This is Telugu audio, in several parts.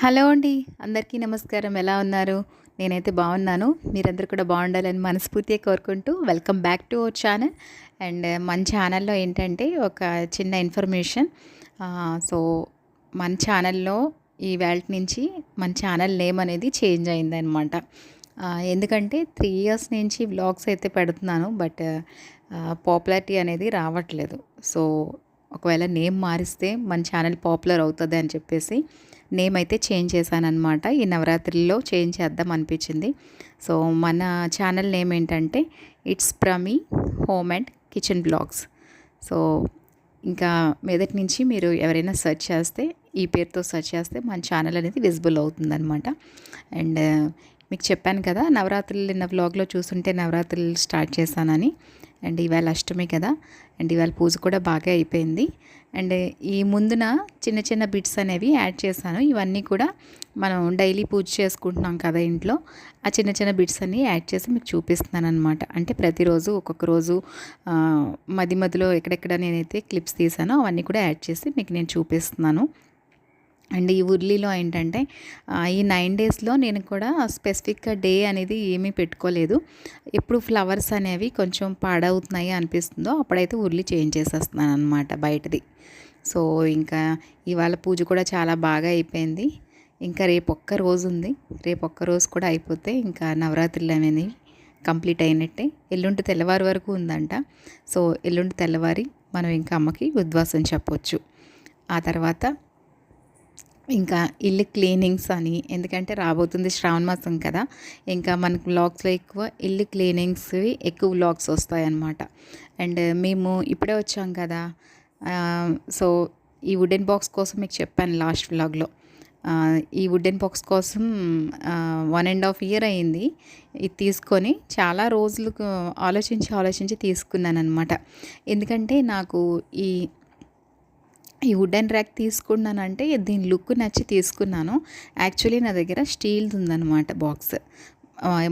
హలో అండి. అందరికీ నమస్కారం. ఎలా ఉన్నారు? నేనైతే బాగున్నాను. మీరందరూ కూడా బాగుండాలని మనస్ఫూర్తిగా కోరుకుంటూ welcome back to our channel. మన ఛానల్‌లో ఏంటంటే ఒక చిన్న ఇన్ఫర్మేషన్. సో, మన ఛానల్‌లో ఈవేల్టి నుంచి మన ఛానల్ నేమ్ అనేది చేంజ్ అయిందనమాట. ఎందుకంటే 3 ఇయర్స్ నుంచి వ్లాగ్స్ అయితే పెడుతున్నాను. బట్ పాపులారిటీ అనేది రావట్లేదు. సో, ఒకవేళ నేమ్ మారిస్తే మన ఛానల్ పాపులర్ అవుతది అని చెప్పేసి నేమ్ అయితే చేంజ్ చేశాననమాట. ఈ నవరాత్రుల్లో చేంజ్ చేద్దాం అనిపించింది. సో, మన ఛానల్ నేమ్ ఏంటంటే it's Prami home and kitchen blogs. So, ఇంకా మీదటి నుంచి మీరు ఎవరైనా సెర్చ్ చేస్తే ఈ పేరుతో సెర్చ్ చేస్తే మన ఛానల్ అనేది విజిబుల్ అవుతుందనమాట. అండ్ మీకు చెప్పాను కదా, నవరాత్రులు నిన్న వ్లాగ్లో చూస్తుంటే నవరాత్రులు స్టార్ట్ చేశానని. అండ్ ఇవాళ అష్టమి కదా, అండ్ ఇవాళ పూజ కూడా బాగా అయిపోయింది. అండ్ ఈ ముందున చిన్న చిన్న బిట్స్ అనేవి యాడ్ చేశాను. ఇవన్నీ కూడా మనం డైలీ పూజ చేసుకుంటున్నాం కదా ఇంట్లో, ఆ చిన్న చిన్న బిట్స్ అన్నీ యాడ్ చేసి మీకు చూపిస్తున్నాను అనమాట. అంటే ప్రతిరోజు ఒక్కొక్క రోజు మధ్య మధ్యలో ఎక్కడెక్కడ నేనైతే క్లిప్స్ తీసానో అవన్నీ కూడా యాడ్ చేసి మీకు నేను చూపిస్తున్నాను. అండ్ ఈ ఉర్లీలో ఏంటంటే ఈ 9 డేస్లో నేను కూడా స్పెసిఫిక్గా డే అనేది ఏమీ పెట్టుకోలేదు. ఎప్పుడు ఫ్లవర్స్ అనేవి కొంచెం పాడవుతున్నాయి అనిపిస్తుందో అప్పుడైతే ఉర్లీ చేంజ్ చేసేస్తున్నాను అనమాట బయటది. సో, ఇంకా ఇవాళ పూజ కూడా చాలా బాగా అయిపోయింది. ఇంకా రేపు ఒక్క రోజు ఉంది. రేపు ఒక్క రోజు కూడా అయిపోతే ఇంకా నవరాత్రులు అనేవి కంప్లీట్ అయినట్టే. ఎల్లుండి తెల్లవారి వరకు ఉందంట. సో, ఎల్లుండి తెల్లవారి మనం ఇంకా అమ్మకి ఉద్వాసం చెప్పొచ్చు. ఆ తర్వాత ఇంకా ఇల్లు క్లీనింగ్స్ అని, ఎందుకంటే రాబోతుంది శ్రావణ మాసం కదా, ఇంకా మనకు వ్లాగ్స్లో ఎక్కువ ఇల్లు క్లీనింగ్స్వి ఎక్కువ వ్లాగ్స్ వస్తాయన్నమాట. అండ్ మేము ఇప్పుడే వచ్చాం కదా. సో, ఈ వుడెన్ బాక్స్ కోసం మీకు చెప్పాను లాస్ట్ వ్లాగ్లో. ఈ వుడెన్ బాక్స్ కోసం 1.5 ఇయర్ అయింది ఇది తీసుకొని. చాలా రోజులకు ఆలోచించి తీసుకున్నాను అనమాట. ఎందుకంటే నాకు ఈ వుడెన్ ర్యాక్ తీసుకున్నానంటే దీని లుక్ నచ్చి తీసుకున్నాను. యాక్చువల్లీ నా దగ్గర స్టీల్ది ఉందన్నమాట బాక్స్.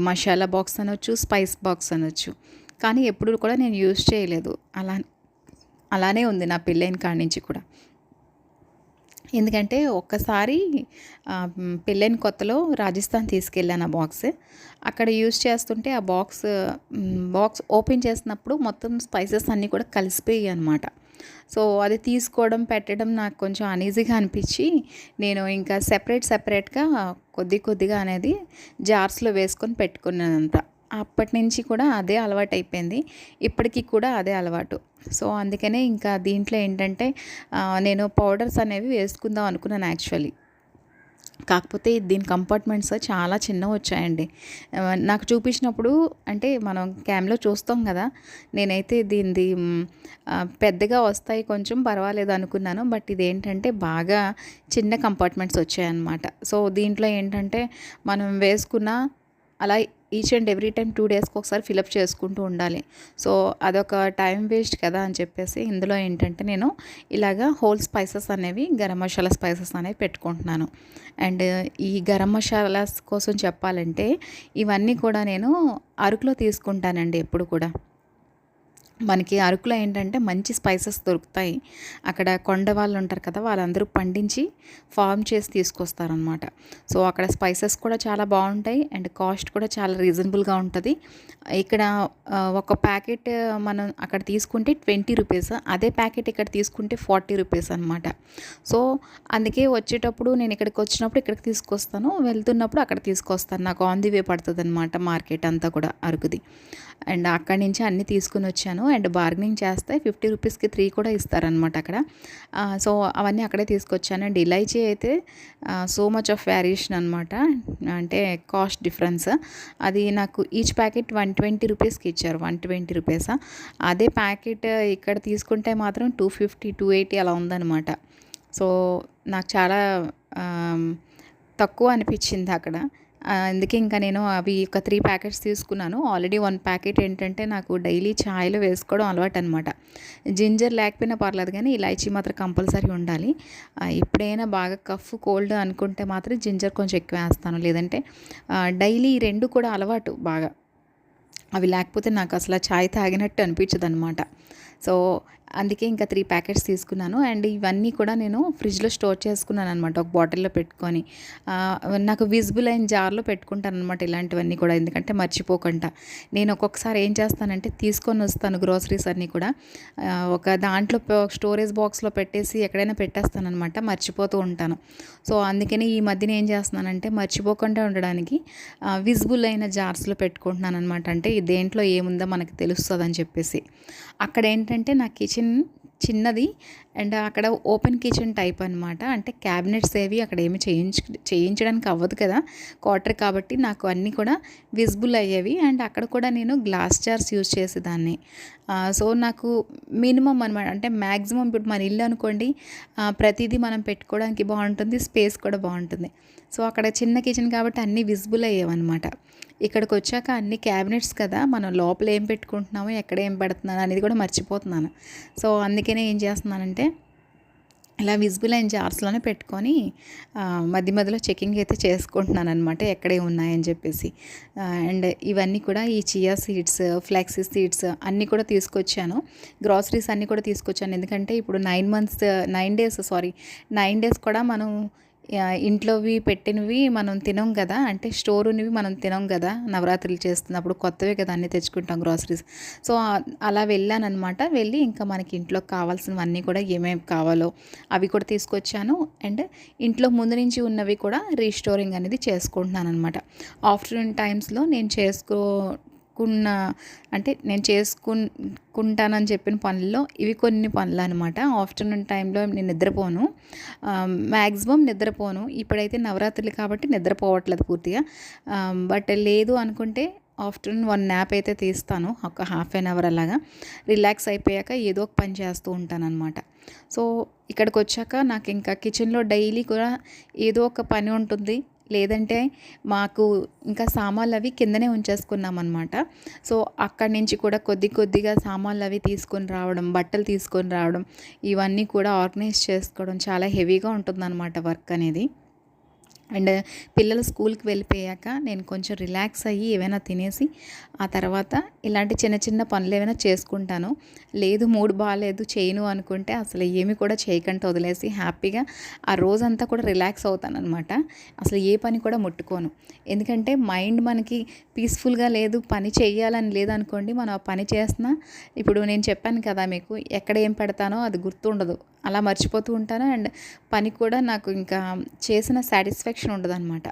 మసాలా బాక్స్ అనొచ్చు, స్పైస్ బాక్స్ అనొచ్చు. కానీ ఎప్పుడు కూడా నేను యూజ్ చేయలేదు. అలానే ఉంది నా పెళ్ళైన కాడి నుంచి కూడా. ఎందుకంటే ఒక్కసారి పెళ్ళైన కొత్తలో రాజస్థాన్ తీసుకెళ్ళాను ఆ బాక్స్. అక్కడ యూజ్ చేస్తుంటే ఆ బాక్స్ ఓపెన్ చేసినప్పుడు మొత్తం స్పైసెస్ అన్నీ కూడా కలిసిపోయాయి అనమాట. సో, అది తీసుకోవడం పెట్టడం నాకు కొంచెం అనీజీగా అనిపించి నేను ఇంకా సెపరేట్గా కొద్దిగా అనేది జార్స్లో వేసుకొని పెట్టుకున్నానంత. అప్పటి నుంచి కూడా అదే అలవాటు అయిపోయింది. ఇప్పటికీ కూడా అదే అలవాటు. సో, అందుకనే ఇంకా దీంట్లో ఏంటంటే నేను పౌడర్స్ అనేవి వేసుకుందాం అనుకున్నాను యాక్చువల్లీ. కాకపోతే దీని కంపార్ట్మెంట్స్ చాలా చిన్నవి వచ్చాయండి. నాకు చూపించినప్పుడు అంటే మనం క్యామ్లో చూస్తాం కదా, నేనైతే దీనిది పెద్దగా వస్తాయి కొంచెం పర్వాలేదు అనుకున్నాను. బట్ ఇదేంటంటే బాగా చిన్న కంపార్ట్మెంట్స్ వచ్చాయన్నమాట. సో, దీంట్లో ఏంటంటే మనం వేసుకున్న అలా ఈచ్ అండ్ ఎవ్రీ టైం 2 డేస్కి ఒకసారి ఫిలప్ చేసుకుంటూ ఉండాలి. సో, అదొక టైం వేస్ట్ కదా అని చెప్పేసి ఇందులో ఏంటంటే నేను ఇలాగా హోల్ స్పైసెస్ అనేవి, గరం మసాలా స్పైసెస్ అనేవి పెట్టుకుంటున్నాను. అండ్ ఈ గరం మసాలాస్ కోసం చెప్పాలంటే ఇవన్నీ కూడా నేను అరకులో తీసుకుంటానండి ఎప్పుడు కూడా. మనకి అరకులో ఏంటంటే మంచి స్పైసెస్ దొరుకుతాయి. అక్కడ కొండ వాళ్ళు ఉంటారు కదా, వాళ్ళందరూ పండించి ఫార్మ్ చేసి తీసుకొస్తారనమాట. సో, అక్కడ స్పైసెస్ కూడా చాలా బాగుంటాయి అండ్ కాస్ట్ కూడా చాలా రీజనబుల్గా ఉంటుంది. ఇక్కడ ఒక ప్యాకెట్ మనం అక్కడ తీసుకుంటే 20 రూపీస్, అదే ప్యాకెట్ ఇక్కడ తీసుకుంటే 40 రూపీస్ అనమాట. సో, అందుకే వచ్చేటప్పుడు నేను ఇక్కడికి వచ్చినప్పుడు ఇక్కడికి తీసుకొస్తాను, వెళ్తున్నప్పుడు అక్కడ తీసుకొస్తాను. నాకు ఆన్ ది వే పడుతుంది అనమాట మార్కెట్ అంతా కూడా అరకుది. అండ్ అక్కడి నుంచి అన్నీ తీసుకుని వచ్చాను. అండ్ బార్గెనింగ్ చేస్తే 50 రూపీస్కి 3 కూడా ఇస్తారనమాట అక్కడ. సో, అవన్నీ అక్కడే తీసుకొచ్చాను. అండ్ ఇలైచీ అయితే సో మచ్ ఆఫ్ వేరియేషన్ అనమాట. అంటే కాస్ట్ డిఫరెన్స్. అది నాకు ఈచ్ ప్యాకెట్ 120 రూపీస్కి ఇచ్చారు. 120 రూపీస్. అదే ప్యాకెట్ ఇక్కడ తీసుకుంటే మాత్రం 250, 280 అలా ఉందన్నమాట. సో, నాకు చాలా తక్కువ అనిపించింది అక్కడ. అందుకే ఇంకా నేను అవి ఒక 3 ప్యాకెట్స్ తీసుకున్నాను. ఆల్రెడీ 1 ప్యాకెట్ ఏంటంటే నాకు డైలీ ఛాయ్లో వేసుకోవడం అలవాటు అనమాట. జింజర్ లేకపోయినా పర్లేదు కానీ ఇలాచీ మాత్రం కంపల్సరీ ఉండాలి. ఎప్పుడైనా బాగా కఫ్ కోల్డ్ అనుకుంటే మాత్రం జింజర్ కొంచెం ఎక్కువ వేస్తాను. లేదంటే డైలీ ఈ 2 కూడా అలవాటు బాగా. అవి లేకపోతే నాకు అసలు ఛాయ్ తాగినట్టు అనిపించదనమాట. సో, అందుకే ఇంకా 3 ప్యాకెట్స్ తీసుకున్నాను. అండ్ ఇవన్నీ కూడా నేను ఫ్రిడ్జ్‌లో స్టోర్ చేసుకున్నాననమాట ఒక బాటిల్‌లో పెట్టుకొని. నాకు విజిబుల్ అయిన జార్‌లో పెట్టుకుంటాననమాట ఇలాంటివన్నీ కూడా. ఎందుకంటే మర్చిపోకుండా. నేను ఒక్కొక్కసారి ఏం చేస్తానంటే తీసుకొనొస్తాను గ్రోసరీస్ అన్నీ కూడా. ఒక దాంట్లో స్టోరేజ్ బాక్స్‌లో పెట్టేసి ఎక్కడైనా పెట్టేస్తాననమాట. మర్చిపోతూ ఉంటాను. సో, అందుకని ఈ మధ్యన ఏం చేస్తున్నానంటే మర్చిపోకుండా ఉండడానికి విజిబుల్ అయిన జార్స్‌లో పెట్టుకుంటున్నాననమాట. అంటే దేంట్లో ఏముందో మనకు తెలుస్తదని చెప్పేసి. అక్కడేంటంటే నా కిచెన్ చిన్నది అండ్ అక్కడ ఓపెన్ కిచెన్ టైప్ అనమాట. అంటే క్యాబినెట్స్ ఏవి అక్కడ ఏమి చేయించడానికి అవ్వదు కదా, క్వార్టర్ కాబట్టి నాకు అన్నీ కూడా విజిబుల్ అయ్యేవి. అండ్ అక్కడ కూడా నేను గ్లాస్ జార్స్ యూజ్ చేసేదాన్ని. సో నాకు మినిమం అనమాట. అంటే మ్యాక్సిమం ఇప్పుడు మన ఇల్లు అనుకోండి, ప్రతిదీ మనం పెట్టుకోవడానికి బాగుంటుంది, స్పేస్ కూడా బాగుంటుంది. సో అక్కడ చిన్న కిచెన్ కాబట్టి అన్నీ విజిబుల్ అయ్యేవన్నమాట. ఇక్కడికి వచ్చాక అన్ని క్యాబినెట్స్ కదా, మనం లోపల ఏం పెట్టుకుంటున్నామో ఎక్కడ ఏం పెడుతున్నాను అనేది కూడా మర్చిపోతున్నాను. సో అందుకనే ఏం చేస్తున్నానంటే ఇలా విజిబుల్ అయిన జార్స్లోనే పెట్టుకొని మధ్య మధ్యలో చెకింగ్ అయితే చేసుకుంటున్నాను అనమాట, ఎక్కడే ఉన్నాయని చెప్పేసి. అండ్ ఇవన్నీ కూడా ఈ చియా సీడ్స్, ఫ్లాక్సీ సీడ్స్ అన్నీ కూడా తీసుకొచ్చాను. గ్రాసరీస్ అన్నీ కూడా తీసుకొచ్చాను. ఎందుకంటే ఇప్పుడు 9 డేస్ కూడా మనం ఇంట్లోవి పెట్టినవి మనం తినం కదా, అంటే స్టోర్ ఉన్నవి మనం తినం కదా, నవరాత్రులు చేస్తున్నప్పుడు కొత్తవే కదా అన్నీ తెచ్చుకుంటాం గ్రాసరీస్. సో అలా వెళ్ళానమాట. వెళ్ళి ఇంకా మనకి ఇంట్లోకి కావాల్సినవన్నీ కూడా ఏమేమి కావాలో అవి కూడా తీసుకొచ్చాను. అండ్ ఇంట్లో ముందు నుంచి ఉన్నవి కూడా రీస్టోరింగ్ అనేది చేసుకుంటున్నాను అనమాట. ఆఫ్టర్నూన్ టైమ్స్లో నేను అంటే నేను చేసుకుంటానని చెప్పిన పనుల్లో ఇవి కొన్ని పనులు అనమాట. ఆఫ్టర్నూన్ టైంలో నేను నిద్రపోను, మ్యాక్సిమం నిద్రపోను. ఇప్పుడైతే నవరాత్రులు కాబట్టి నిద్రపోవట్లేదు పూర్తిగా. బట్ లేదు అనుకుంటే ఆఫ్టర్నూన్ 1 న్యాప్ అయితే తీస్తాను, ఒక హాఫ్ అన్ అవర్ అలాగా. రిలాక్స్ అయిపోయాక ఏదో ఒక పని చేస్తూ ఉంటానన్నమాట. సో ఇక్కడికి వచ్చాక నాకు ఇంకా కిచెన్లో డైలీ కూడా ఏదో ఒక పని ఉంటుంది. లేదంటే మాకు ఇంకా సామాన్లు అవి కిందనే ఉంచేసుకున్నామన్నమాట. సో అక్కడి నుంచి కూడా కొద్దిగా సామాన్లు అవి తీసుకొని రావడం, బట్టలు తీసుకొని రావడం, ఇవన్నీ కూడా ఆర్గనైజ్ చేసుకోవడం చాలా హెవీగా ఉంటుందన్నమాట వర్క్ అనేది. అండ్ పిల్లలు స్కూల్కి వెళ్ళిపోయాక నేను కొంచెం రిలాక్స్ అయ్యి ఏమైనా తినేసి ఆ తర్వాత ఇలాంటి చిన్న చిన్న పనులు ఏమైనా చేసుకుంటాను. లేదు మూడ్ బాగాలేదు చేయను అనుకుంటే అసలు ఏమి కూడా చేయకుండా వదిలేసి హ్యాపీగా ఆ రోజంతా కూడా రిలాక్స్ అవుతాను అనమాట. అసలు ఏ పని కూడా ముట్టుకోను. ఎందుకంటే మైండ్ మనకి పీస్ఫుల్గా లేదు, పని చేయాలని లేదనుకోండి, మనం ఆ పని చేస్తున్నా, ఇప్పుడు నేను చెప్పాను కదా మీకు, ఎక్కడ ఏం పెడతానో అది గుర్తుండదు, అలా మర్చిపోతూ ఉంటాను. అండ్ పని కూడా నాకు ఇంకా చేసిన సాటిస్ఫాక్షన్ ఉండదన్నమాట.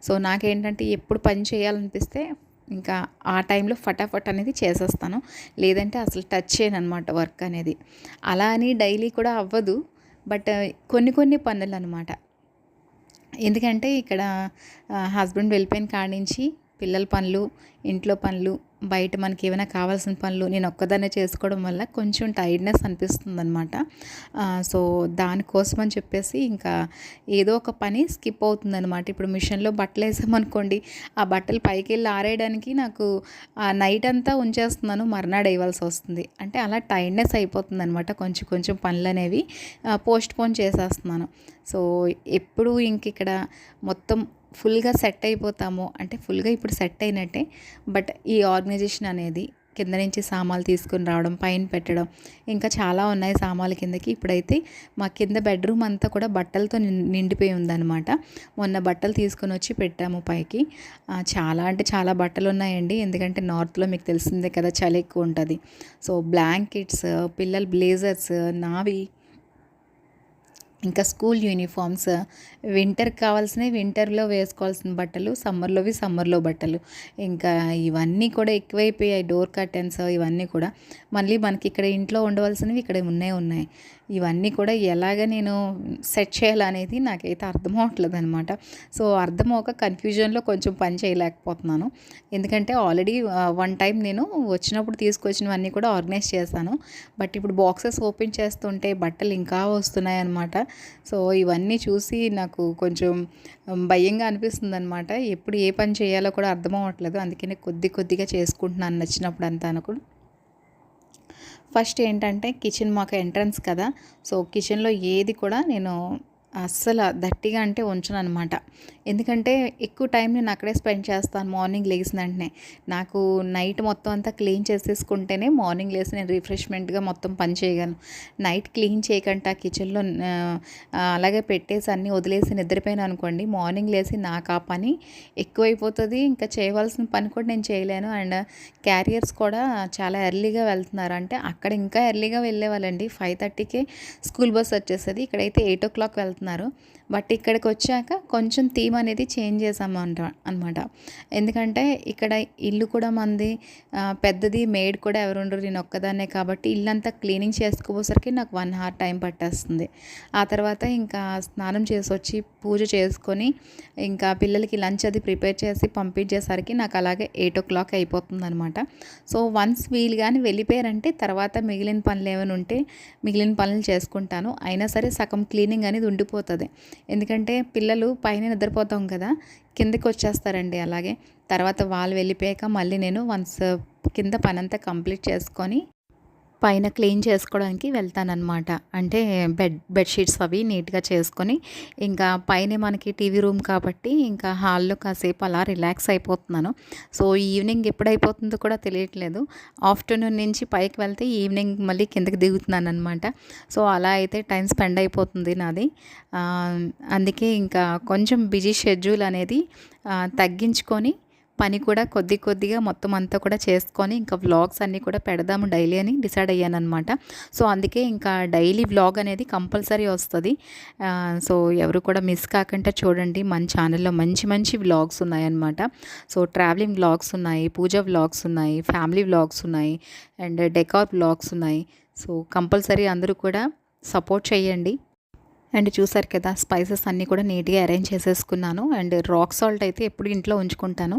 సో నాకేంటంటే ఎప్పుడు పని చేయాలనిపిస్తే ఇంకా ఆ టైంలో ఫటాఫట్ అనేది చేసేస్తాను. లేదంటే అసలు టచ్ చేయను అనమాట వర్క్ అనేది. అలా అని డైలీ కూడా అవ్వదు, బట్ కొన్ని పనులు అనమాట. ఎందుకంటే ఇక్కడ హస్బెండ్ వెళ్ళిపోయిన కాడి నుంచి పిల్లల పనులు, ఇంట్లో పనులు, బయట మనకి ఏమైనా కావాల్సిన పనులు నేను ఒక్కదాన్నే చేసుకోవడం వల్ల కొంచెం టైర్డ్నెస్ అనిపిస్తుంది అనమాట. సో దానికోసం అని చెప్పేసి ఇంకా ఏదో ఒక పని స్కిప్ అవుతుందన్నమాట. ఇప్పుడు మిషన్లో బట్టలు వేసామనుకోండి, ఆ బట్టలు పైకి వెళ్ళి ఆరేయడానికి నాకు నైట్ అంతా ఉంచేస్తున్నాను, మర్నాడు వేయవలసి వస్తుంది. అంటే అలా టైర్డ్నెస్ అయిపోతుంది అనమాట. కొంచెం పనులు అనేవి పోస్ట్ పోన్ చేసేస్తున్నాను. సో ఎప్పుడు ఇంక ఇక్కడ మొత్తం ఫుల్గా సెట్ అయిపోతాము అంటే ఫుల్గా ఇప్పుడు సెట్ అయినట్టే. బట్ ఈ ఆర్గనైజేషన్ అనేది కింద నుంచి సామాన్లు తీసుకుని రావడం, పైన పెట్టడం, ఇంకా చాలా ఉన్నాయి సామాన్లు కిందకి. ఇప్పుడైతే మా కింద బెడ్రూమ్ అంతా కూడా బట్టలతో నిండిపోయి ఉందన్నమాట. మొన్న బట్టలు తీసుకొని వచ్చి పెట్టాము పైకి. చాలా అంటే చాలా బట్టలు ఉన్నాయండి. ఎందుకంటే నార్త్లో మీకు తెలిసిందే కదా, చలి ఎక్కువ ఉంటుంది. సో బ్లాంకెట్స్, పిల్లల బ్లేజర్స్, నావి, ఇంకా స్కూల్ యూనిఫామ్స్, వింటర్కి కావాల్సినవి వింటర్లో వేసుకోవాల్సిన బట్టలు, సమ్మర్లో బట్టలు, ఇంకా ఇవన్నీ కూడా ఎక్కువైపోయాయి. డోర్ కర్టెన్స్ ఇవన్నీ కూడా మళ్ళీ మనకి ఇక్కడ ఇంట్లో ఉండవలసినవి ఇక్కడ ఉన్నాయి. ఇవన్నీ కూడా ఎలాగ నేను సెట్ చేయాలనేది నాకైతే అర్థం అవ్వట్లేదు అనమాట. సో అర్థమవక కన్ఫ్యూజన్లో కొంచెం పని చేయలేకపోతున్నాను. ఎందుకంటే ఆల్రెడీ 1 టైం నేను వచ్చినప్పుడు తీసుకొచ్చినవన్నీ కూడా ఆర్గనైజ్ చేశాను. బట్ ఇప్పుడు బాక్సెస్ ఓపెన్ చేస్తుంటే బట్టలు ఇంకా వస్తున్నాయి అనమాట. సో ఇవన్నీ చూసి నాకు కొంచెం భయంగా అనిపిస్తుంది అనమాట. ఎప్పుడు ఏ పని చేయాలో కూడా అర్థం అవ్వట్లేదు. అందుకనే కొద్దిగా చేసుకుంటున్నాను నచ్చినప్పుడు అంతా అనుకో. ఫస్ట్ ఏంటంటే కిచెన్ మాకు ఎంట్రన్స్ కదా, సో కిచెన్లో ఏది కూడా నేను అస్సలు దట్టిగా అంటే ఉంచననమాట. ఎందుకంటే ఎక్కువ టైం నేను అక్కడే స్పెండ్ చేస్తాను మార్నింగ్ లెగిసిన వెంటనే. నాకు నైట్ మొత్తం అంతా క్లీన్ చేసేసుకుంటేనే మార్నింగ్ లేసి నేను రిఫ్రెష్మెంట్‌గా మొత్తం పని చేయగలను. నైట్ క్లీన్ చేయకుండా కిచెన్‌లో అలాగే పెట్టేసి అన్నీ వదిలేసి నిద్రపోయాను అనుకోండి, మార్నింగ్ లేసి నాకు ఆ పని ఎక్కువైపోతది. ఇంకా చేయవలసిన పని కూడా నేను చేయలేను. అండ్ క్యారియర్స్ కూడా చాలా ఎర్లీగా వెళ్తున్నారు. అంటే అక్కడ ఇంకా ఎర్లీగా వెళ్ళేవాళ్ళండి. 5:30కే స్కూల్ బస్ వచ్చేసేది. ఇక్కడైతే 8:00 వెళ్తున్నారు. బట్ ఇక్కడికొచ్చాక కొంచెం థీమ్ అనేది చేంజ్ అనమాట. ఎందుకంటే ఇక్కడ ఇల్లు కూడా మనది పెద్దది, మెయిడ్ కూడా ఎవరుండరు, నేను ఒక్కదాన్నే కాబట్టి ఇల్లంతా క్లీనింగ్ చేసుకోపోసరికి నాకు 1 అవర్ టైం పట్టేస్తుంది. ఆ తర్వాత ఇంకా స్నానం చేసొచ్చి పూజ చేసుకొని ఇంకా పిల్లలకి లంచ్ అది ప్రిపేర్ చేసి పంపించేసరికి నాకు అలాగే 8:00 అయిపోతుందనమాట. సో వన్స్ వీళ్ళు కానీ వెళ్ళిపోయారంటే తర్వాత మిగిలిన పనులు ఏమైనా ఉంటే మిగిలిన పనులు చేసుకుంటాను. అయినా సరే సగం క్లీనింగ్ అనేది ఉండిపోతుంది. ఎందుకంటే పిల్లలు పైన నిద్రపోతాం కదా, కిందకి వచ్చేస్తారండి. అలాగే తర్వాత వాళ్ళు వెళ్ళిపోయాక మళ్ళీ నేను వన్స్ కింద పనంతా కంప్లీట్ చేసుకొని పైన క్లీన్ చేసుకోవడానికి వెళ్తానన్నమాట. అంటే బెడ్షీట్స్ అవి నీట్గా చేసుకొని ఇంకా పైనే మనకి టీవీ రూమ్ కాబట్టి ఇంకా హాల్లో కాసేపు అలా రిలాక్స్ అయిపోతున్నాను. సో ఈవినింగ్ ఎప్పుడైపోతుందో కూడా తెలియట్లేదు. ఆఫ్టర్నూన్ నుంచి పైకి వెళ్తే ఈవినింగ్ మళ్ళీ కిందకి దిగుతున్నాను అనమాట. సో అలా అయితే టైం స్పెండ్ అయిపోతుంది నాది. అందుకే ఇంకా కొంచెం బిజీ షెడ్యూల్ అనేది తగ్గించుకొని పని కూడా కొద్ది కొద్దిగా మొత్తం అంతా కూడా చేసుకొని ఇంకా వ్లాగ్స్ అన్నీ కూడా పెడదాము డైలీ అని డిసైడ్ అయ్యానమాట. సో అందుకే ఇంకా డైలీ వ్లాగ్ అనేది కంపల్సరీ వస్తుంది. సో ఎవరు కూడా మిస్ కాకుండా చూడండి. మన ఛానల్లో మంచి మంచి వ్లాగ్స్ ఉన్నాయన్నమాట. సో ట్రావెలింగ్ వ్లాగ్స్ ఉన్నాయి, పూజ వ్లాగ్స్ ఉన్నాయి, ఫ్యామిలీ వ్లాగ్స్ ఉన్నాయి, అండ్ డెకార్ వ్లాగ్స్ ఉన్నాయి. సో కంపల్సరీ అందరూ కూడా సపోర్ట్ చేయండి. అండ్ చూసారు కదా, స్పైసెస్ అన్నీ కూడా నీట్గా అరేంజ్ చేసేసుకున్నాను. అండ్ రాక్ సాల్ట్ అయితే ఎప్పుడు ఇంట్లో ఉంచుకుంటాను.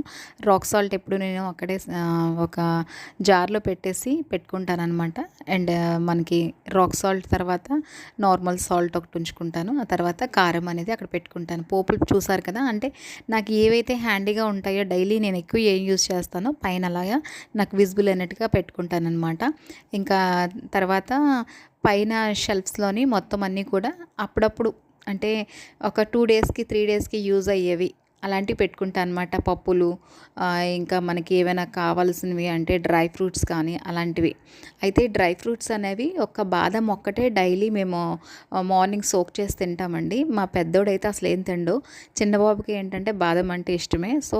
రాక్ సాల్ట్ ఎప్పుడు నేను అక్కడే ఒక జార్లో పెట్టేసి పెట్టుకుంటాను అనమాట. అండ్ మనకి రాక్ సాల్ట్ తర్వాత నార్మల్ సాల్ట్ ఒకటి ఉంచుకుంటాను. ఆ తర్వాత కారం అనేది అక్కడ పెట్టుకుంటాను. పోపులు చూసారు కదా, అంటే నాకు ఏవైతే హ్యాండీగా ఉంటాయో డైలీ నేను ఎక్కువ ఏం యూజ్ చేస్తానో పైన అలాగా నాకు విజిబుల్ అన్నట్టుగా పెట్టుకుంటాను అనమాట. ఇంకా తర్వాత పైన షెల్ఫ్స్లోని మొత్తం అన్నీ కూడా అప్పుడప్పుడు అంటే ఒక 2 డేస్కి 3 డేస్కి యూజ్ అయ్యేవి అలాంటివి పెట్టుకుంటాను అనమాట. పప్పులు ఇంకా మనకి ఏమైనా కావాల్సినవి అంటే డ్రై ఫ్రూట్స్ కానీ అలాంటివి. అయితే డ్రై ఫ్రూట్స్ అనేవి ఒక బాదం ఒక్కటే డైలీ మేము మార్నింగ్ సోక్ చేసి తింటామండి. మా పెద్దోడైతే అసలు ఏం తిండు. చిన్నబాబుకి ఏంటంటే బాదం అంటే ఇష్టమే. సో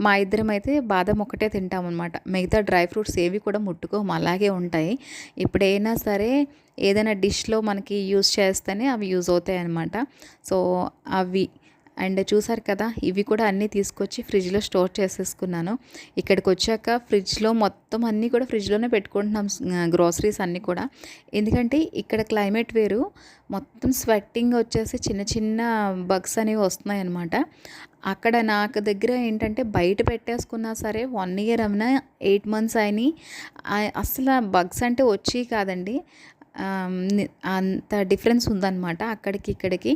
మా ఇద్దరం అయితే బాదం ఒక్కటే తింటామన్నమాట. మిగతా డ్రై ఫ్రూట్స్ ఏవి కూడా ముట్టుకోము, అలాగే ఉంటాయి. ఇప్పుడైనా సరే ఏదైనా డిష్లో మనకి యూజ్ చేస్తేనే అవి యూజ్ అవుతాయి అన్నమాట. సో అవి అండ్ చూసారు కదా, ఇవి కూడా అన్నీ తీసుకొచ్చి ఫ్రిడ్జ్లో స్టోర్ చేసేసుకున్నాను. ఇక్కడికి వచ్చాక ఫ్రిడ్జ్లో మొత్తం అన్నీ కూడా ఫ్రిడ్జ్లోనే పెట్టుకుంటున్నాం, గ్రోసరీస్ అన్నీ కూడా. ఎందుకంటే ఇక్కడ క్లైమేట్ వేరు, మొత్తం స్వెట్టింగ్ వచ్చేసి చిన్న చిన్న బగ్స్ అనేవి వస్తున్నాయి అన్నమాట. అక్కడ నాకు దగ్గర ఏంటంటే బయట పెట్టేసుకున్నా సరే 1 ఇయర్ అయినా 8 మంత్స్ అయినాయి, అసలు బగ్స్ అంటే వచ్చి కాదండి. అంత డిఫరెన్స్ ఉందన్నమాట అక్కడికి ఇక్కడికి.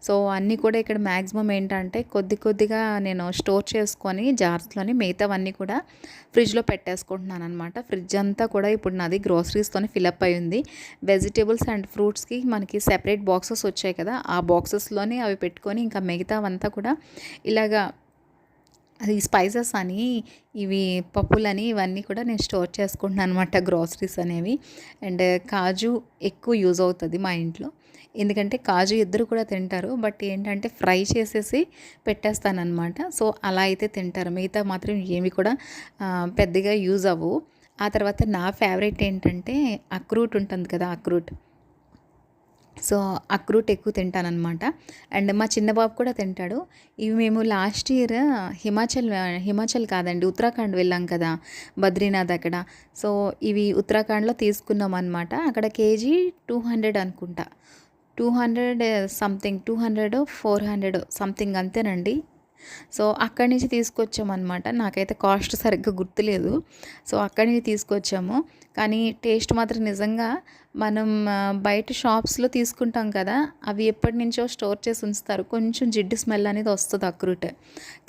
సో అన్నీ కూడా ఇక్కడ మ్యాక్సిమం ఏంటంటే కొద్ది కొద్దిగా నేను స్టోర్ చేసుకొని జార్స్లోని మిగతావన్నీ కూడా ఫ్రిడ్జ్లో పెట్టేసుకుంటున్నాను అనమాట. ఫ్రిడ్జ్ అంతా కూడా ఇప్పుడు నాది గ్రోసరీస్తోనే ఫిలప్ అయి ఉంది. వెజిటేబుల్స్ అండ్ ఫ్రూట్స్కి మనకి సెపరేట్ బాక్సెస్ వచ్చాయి కదా, ఆ బాక్సెస్లోనే అవి పెట్టుకొని ఇంకా మిగతావంతా కూడా ఇలాగా అది స్పైసెస్ అని ఇవి పప్పులని ఇవన్నీ కూడా నేను స్టోర్ చేసుకుంటున్నాను అనమాట, గ్రోసరీస్ అనేవి. అండ్ కాజు ఎక్కువ యూజ్ అవుతుంది మా ఇంట్లో. ఎందుకంటే కాజు ఇద్దరు కూడా తింటారు, బట్ ఏంటంటే ఫ్రై చేసేసి పెట్టేస్తానమాట. సో అలా అయితే తింటారు, మిగతా మాత్రం ఏమి కూడా పెద్దగా యూజ్ అవ్వవు. ఆ తర్వాత నా ఫేవరెట్ ఏంటంటే అక్రూట్ ఉంటుంది కదా, అక్రూట్. సో అక్రూట్ ఎక్కువ తింటానన్నమాట. అండ్ మా చిన్న బాబు కూడా తింటాడు. ఇవి మేము లాస్ట్ ఇయర్ హిమాచల్ కాదండి, ఉత్తరాఖండ్ వెళ్ళాం కదా, బద్రీనాథ్ అక్కడ. సో ఇవి ఉత్తరాఖండ్లో తీసుకున్నాం అనమాట. అక్కడ కేజీ 200 అనుకుంటా, 200 సంథింగ్, 200 400 సంథింగ్ అంతేనండి. సో అక్కడి నుంచి తీసుకొచ్చామన్నమాట. నాకైతే కాస్ట్ సరిగ్గా గుర్తులేదు. సో అక్కడి నుంచి తీసుకొచ్చాము. కానీ టేస్ట్ మాత్రం నిజంగా మనం బయట షాప్స్లో తీసుకుంటాం కదా, అవి ఎప్పటి నుంచో స్టోర్ చేసి ఉంచుతారు, కొంచెం జిడ్డు స్మెల్ అనేది వస్తుంది అక్రూట్.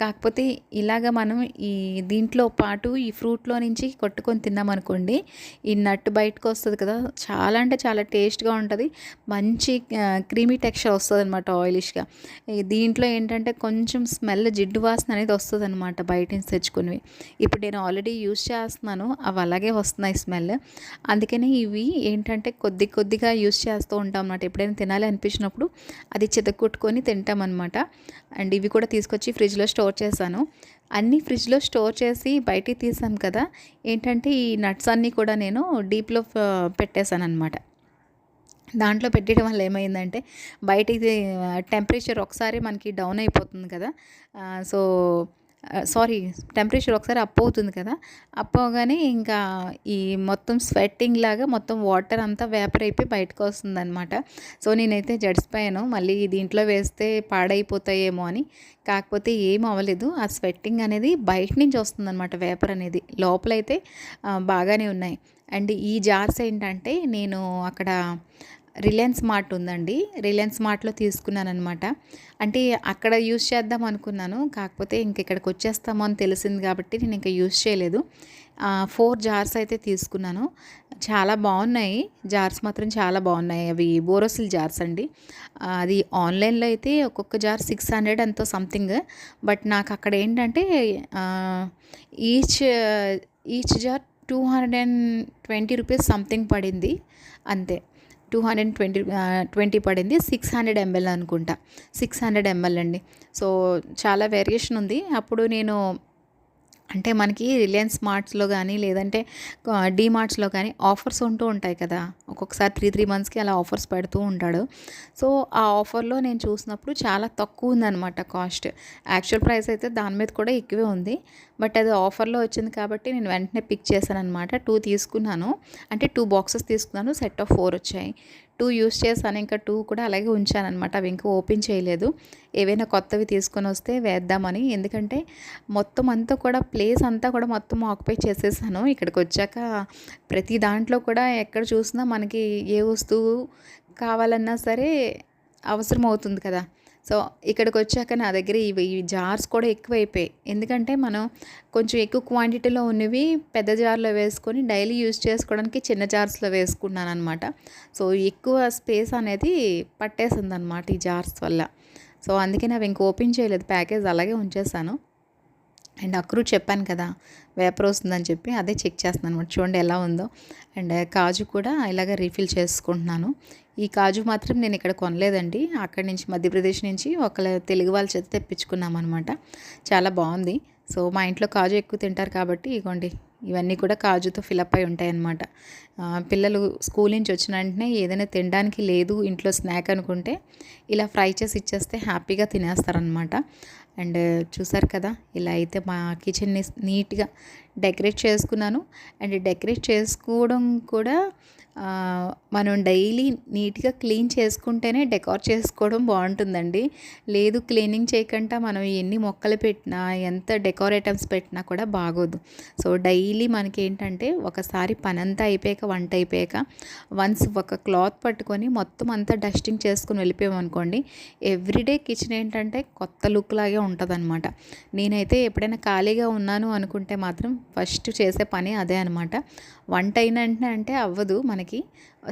కాకపోతే ఇలాగ మనం ఈ దీంట్లో పాటు ఈ ఫ్రూట్లో నుంచి కొట్టుకొని తిన్నామనుకోండి, ఈ నట్ బయటకు వస్తుంది కదా, చాలా అంటే చాలా టేస్ట్గా ఉంటుంది. మంచి క్రీమీ టెక్స్చర్ వస్తుంది అనమాట, ఆయిలిష్గా. దీంట్లో ఏంటంటే కొంచెం స్మెల్ జిడ్డు వాసన అనేది వస్తుంది అనమాట బయట నుంచి తెచ్చుకునేవి. ఇప్పుడు నేను ఆల్రెడీ యూస్ చేస్తున్నాను, అవి అలాగే వస్తున్నాయి స్మెల్. అందుకని ఇవి ఏంటంటే కొద్దిగా యూస్ చేస్తూ ఉంటాం అన్నమాట. ఎప్పుడైనా తినాలి అనిపించినప్పుడు అది చితక్కొట్టుకొని తింటామన్నమాట. అండ్ ఇవి కూడా తీసుకొచ్చి ఫ్రిడ్జ్లో స్టోర్ చేశాను. అన్నీ ఫ్రిడ్జ్లో స్టోర్ చేసి బయటికి తీసాం కదా, ఏంటంటే ఈ నట్స్ అన్నీ కూడా నేను డీప్లో పెట్టేశాను అనమాట. దాంట్లో పెట్టడం వల్ల ఏమైందంటే బయటికి టెంపరేచర్ ఒకసారి మనకి డౌన్ అయిపోతుంది కదా, సో టెంపరేచర్ ఒకసారి అప్ అవుతుంది కదా, అప్ అవగానే ఇంకా ఈ మొత్తం స్వెట్టింగ్ లాగా మొత్తం వాటర్ అంతా వేపర్ అయిపోయి బయటకు వస్తుందన్నమాట. సో నేనైతే జడిసిపోయాను, మళ్ళీ దీంట్లో వేస్తే పాడైపోతాయేమో అని. కాకపోతే ఏం అవ్వలేదు, ఆ స్వెట్టింగ్ అనేది బయట నుంచి వస్తుందన్నమాట, వేపర్ అనేది. లోపలైతే బాగానే ఉన్నాయి. అండ్ ఈ జార్స్ ఏంటంటే నేను అక్కడ రిలయన్స్ మార్ట్ ఉందండి, రిలయన్స్ మార్ట్లో తీసుకున్నాను అనమాట. అంటే అక్కడ యూస్ చేద్దాం అనుకున్నాను, కాకపోతే ఇంక ఇక్కడికి వచ్చేస్తామో అని తెలిసింది కాబట్టి నేను ఇంకా యూస్ చేయలేదు. 4 జార్స్ అయితే తీసుకున్నాను. చాలా బాగున్నాయి జార్స్, మాత్రం చాలా బాగున్నాయి. అవి బోరోసిల్ జార్స్ అండి. అది ఆన్లైన్లో అయితే ఒక్కొక్క జార్ 600 ఎంతో సంథింగ్. బట్ నాకు అక్కడ ఏంటంటే each each jar 220 rupees something పడింది అంతే. 220 పడింది. 600 ml అనుకుంటా, 600 ml అండి. సో చాలా వేరియేషన్ ఉంది. అప్పుడు నేను అంటే మనకి రిలయన్స్ మార్ట్స్లో కానీ లేదంటే డీమార్ట్స్లో కానీ ఆఫర్స్ ఉంటూ ఉంటాయి కదా, ఒక్కొక్కసారి 3 మంత్స్కి అలా ఆఫర్స్ పెడుతూ ఉంటాడు. సో ఆ ఆఫర్లో నేను చూసినప్పుడు చాలా తక్కువ ఉందన్నమాట కాస్ట్. యాక్చువల్ ప్రైస్ అయితే దాని మీద కూడా ఎక్కువే ఉంది, బట్ అది ఆఫర్లో వచ్చింది కాబట్టి నేను వెంటనే పిక్ చేశాను అనమాట. 2 తీసుకున్నాను, అంటే 2 బాక్సెస్ తీసుకున్నాను, సెట్ ఆఫ్ 4 వచ్చాయి. 2 యూస్ చేశాను, ఇంకా 2 కూడా అలాగే ఉంచాను అనమాట. అవి ఇంకా ఓపెన్ చేయలేదు. ఏవైనా కొత్తవి తీసుకొని వస్తే వేద్దామని, ఎందుకంటే మొత్తం అంతా కూడా ప్లేస్ అంతా కూడా మొత్తం ఆక్యుపై చేసేసాను. ఇక్కడికి వచ్చాక ప్రతి దాంట్లో కూడా ఎక్కడ చూసినా మనకి ఏ వస్తువు కావాలన్నా సరే అవసరం అవుతుంది కదా. సో ఇక్కడికి వచ్చాక నా దగ్గర ఈ జార్స్ కూడా ఎక్కువైపోయాయి. ఎందుకంటే మనం కొంచెం ఎక్కువ క్వాంటిటీలో ఉన్నవి పెద్ద జార్లో వేసుకొని డైలీ యూజ్ చేసుకోవడానికి చిన్న జార్స్లో వేసుకున్నాను అనమాట. సో ఎక్కువ స్పేస్ అనేది పట్టేసింది అనమాట ఈ జార్స్ వల్ల. సో అందుకని అవి ఇంక ఓపెన్ చేయలేదు, ప్యాకేజ్ అలాగే ఉంచేసాను. అండ్ అక్రూట్ చెప్పాను కదా వేపర్ వస్తుందని చెప్పి, అదే చెక్ చేస్తున్నాను అనమాట. చూడండి ఎలా ఉందో. అండ్ కాజు కూడా ఇలాగ రీఫిల్ చేసుకుంటున్నాను. ఈ కాజు మాత్రం నేను ఇక్కడ కొనలేదండి, అక్కడి నుంచి మధ్యప్రదేశ్ నుంచి తెలుగు వాళ్ళ చేత తెప్పించుకున్నాం అనమాట. చాలా బాగుంది. సో మా ఇంట్లో కాజు ఎక్కువ తింటారు కాబట్టి ఇగోండి ఇవన్నీ కూడా కాజుతో ఫిలప్ అయి ఉంటాయి అన్నమాట. పిల్లలు స్కూల్ నుంచి వచ్చిన వెంటనే ఏదైనా తినడానికి లేదు ఇంట్లో స్నాక్ అనుకుంటే ఇలా ఫ్రై చేసి ఇచ్చేస్తే హ్యాపీగా తినేస్తారనమాట. అండ్ చూసారు కదా, ఇలా అయితే మా కిచెన్ని నీట్గా డెకరేట్ చేసుకున్నాను. అండ్ డెకరేట్ చేసుకోవడం కూడా మనం డైలీ నీట్గా క్లీన్ చేసుకుంటేనే డెకార్ చేసుకోవడం బాగుంటుందండి. లేదు క్లీనింగ్ చేయకుండా మనం ఎన్ని మొక్కలు పెట్టినా ఎంత డెకార్ ఐటమ్స్ పెట్టినా కూడా బాగోదు. సో డైలీ మనకి ఏంటంటే ఒకసారి పనంతా అయిపోయాక, వంట అయిపోయాక వన్స్ ఒక క్లాత్ పట్టుకొని మొత్తం అంతా డస్టింగ్ చేసుకుని వెళ్ళిపోయామనుకోండి, ఎవ్రీడే కిచెన్ ఏంటంటే కొత్త లుక్ లాగే ఉంటుంది అనమాట. నేనైతే ఎప్పుడైనా ఖాళీగా ఉన్నాను అనుకుంటే మాత్రం ఫస్ట్ చేసే పని అదే అనమాట. వంట అయిన వెంటనే అంటే అవ్వదు మనకి,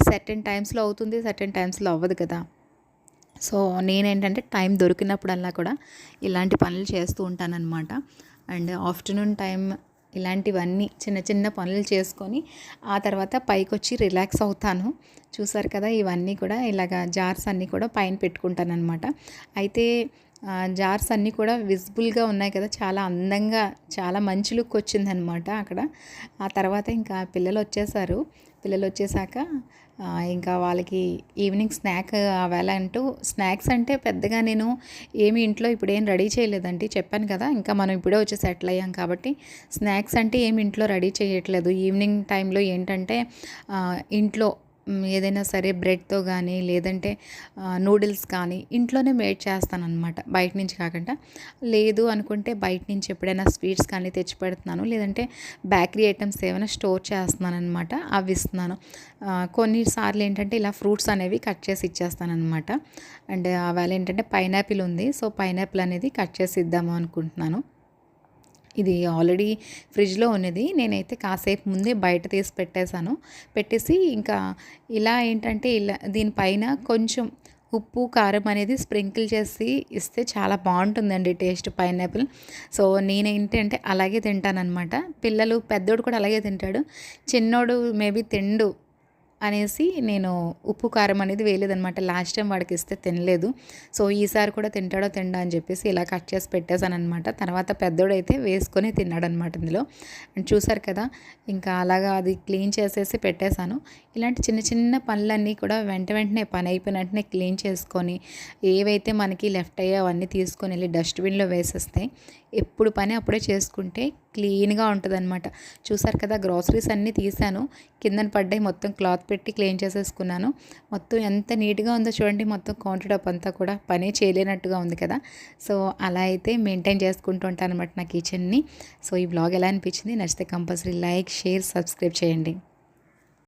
సర్టెన్ టైమ్స్లో అవుతుంది, సర్టెన్ టైమ్స్లో అవ్వదు కదా. సో నేనేంటంటే టైం దొరికినప్పుడల్లా కూడా ఇలాంటి పనులు చేస్తూ ఉంటానన్నమాట. అండ్ ఆఫ్టర్నూన్ టైం ఇలాంటివన్నీ చిన్న చిన్న పనులు చేసుకొని ఆ తర్వాత పైకి వచ్చి రిలాక్స్ అవుతాను. చూసారు కదా, ఇవన్నీ కూడా ఇలాగ జార్స్ అన్నీ కూడా పైన పెట్టుకుంటానన్నమాట. అయితే జార్స్ అన్నీ కూడా విజిబుల్గా ఉన్నాయి కదా, చాలా అందంగా చాలా మంచి లుక్ వచ్చిందనమాట అక్కడ. ఆ తర్వాత ఇంకా పిల్లలు వచ్చేసారు. పిల్లలు వచ్చేసాక ఇంకా వాళ్ళకి ఈవినింగ్ స్నాక్ అవేళ అంటూ స్నాక్స్ అంటే పెద్దగా నేను ఏమి ఇంట్లో ఇప్పుడు ఏం రెడీ చేయలేదండి. చెప్పాను కదా, ఇంకా మనం ఇప్పుడే వచ్చి సెటిల్ అయ్యాం కాబట్టి స్నాక్స్ అంటే ఏమి ఇంట్లో రెడీ చేయట్లేదు. ఈవినింగ్ టైంలో ఏంటంటే ఇంట్లో ఏదైనా సరే బ్రెడ్‌తో గానీ, లేదంటే నూడిల్స్ కానీ ఇంట్లోనే మేడ్ చేస్తాననమాట. బయట నుంచి కాకుండా. లేదు అనుకుంటే బయట నుంచి ఎప్పుడైనా స్వీట్స్ కానీ తెచ్చిపెడుతున్నాను. లేదంటే బేకరీ ఐటెమ్స్ ఏమైనా స్టోర్ చేస్తున్నాననమాట. అవి ఇస్తున్నాను. కొన్నిసార్లు ఏంటంటే ఇలా ఫ్రూట్స్ అనేవి కట్ చేసి ఇచ్చేస్తాననమాట. అండ్ ఆవేళ ఏంటంటే పైనాపిల్ ఉంది. సో, పైనాపిల్ అనేది కట్ చేసి ఇద్దాము అనుకుంటున్నాను. ఇది ఆల్రెడీ ఫ్రిడ్జ్‌లో ఉన్నది. నేనైతే కాసేపు ముందే బయట తీసి పెట్టేశాను. పెట్టేసి ఇంకా ఇలా ఏంటంటే ఇలా దీనిపైన కొంచెం ఉప్పు, కారం అనేది స్ప్రింకిల్ చేసి ఇస్తే చాలా బావుంటుందండి టేస్ట్ పైనాపిల్. సో, నేనేంటంటే అలాగే తింటాననమాట. పెద్దోడు కూడా అలాగే తింటాడు. చిన్నోడు మేబీ తినడు అనేసి నేను ఉప్పు, కారం అనేది వేయలేదనమాట. లాస్ట్ టైం వాడికిస్తే తినలేదు. సో, ఈసారి కూడా తింటాడో తినడో అని చెప్పేసి ఇలా కట్ చేసి పెట్టేశాననమాట. తర్వాత పెద్దోడైతే వేసుకొని తిన్నాడనమాట ఇందులో. అండ్ చూసారు కదా! ఇంకా అలాగా అది క్లీన్ చేసేసి పెట్టేశాను. ఇలాంటి చిన్న చిన్న పనులన్నీ కూడా వెంటనే పని అయిపోయిన వెంటనే క్లీన్ చేసుకొని, ఏవైతే మనకి లెఫ్ట్ అయ్యాయో అవన్నీ తీసుకొని వెళ్ళి డస్ట్‌బిన్‌లో వేసేస్తే, ఎప్పుడు పని అప్పుడే చేసుకుంటే క్లీన్‌గా ఉంటదనమాట. చూసారు కదా! గ్రోసరీస్ అన్నీ తీశాను. కిందన పడ్డాయి, మొత్తం క్లాత్ పెట్టి క్లీన్ చేసేసుకున్నాను. మొత్తం ఎంత నీట్‌గా ఉందో చూడండి. మొత్తం కౌంటర్ టాప్ అంతా కూడా పనే చేయలేనట్టుగా ఉంది కదా! సో, అలా అయితే మెయింటైన్ చేసుకుంటూ ఉంటాననమాట నా కిచెన్‌ని. సో, ఈ వ్లాగ్ ఎలా అనిపించింది? నచ్చితే కంపల్సరీ లైక్, షేర్, సబ్స్క్రైబ్ చేయండి.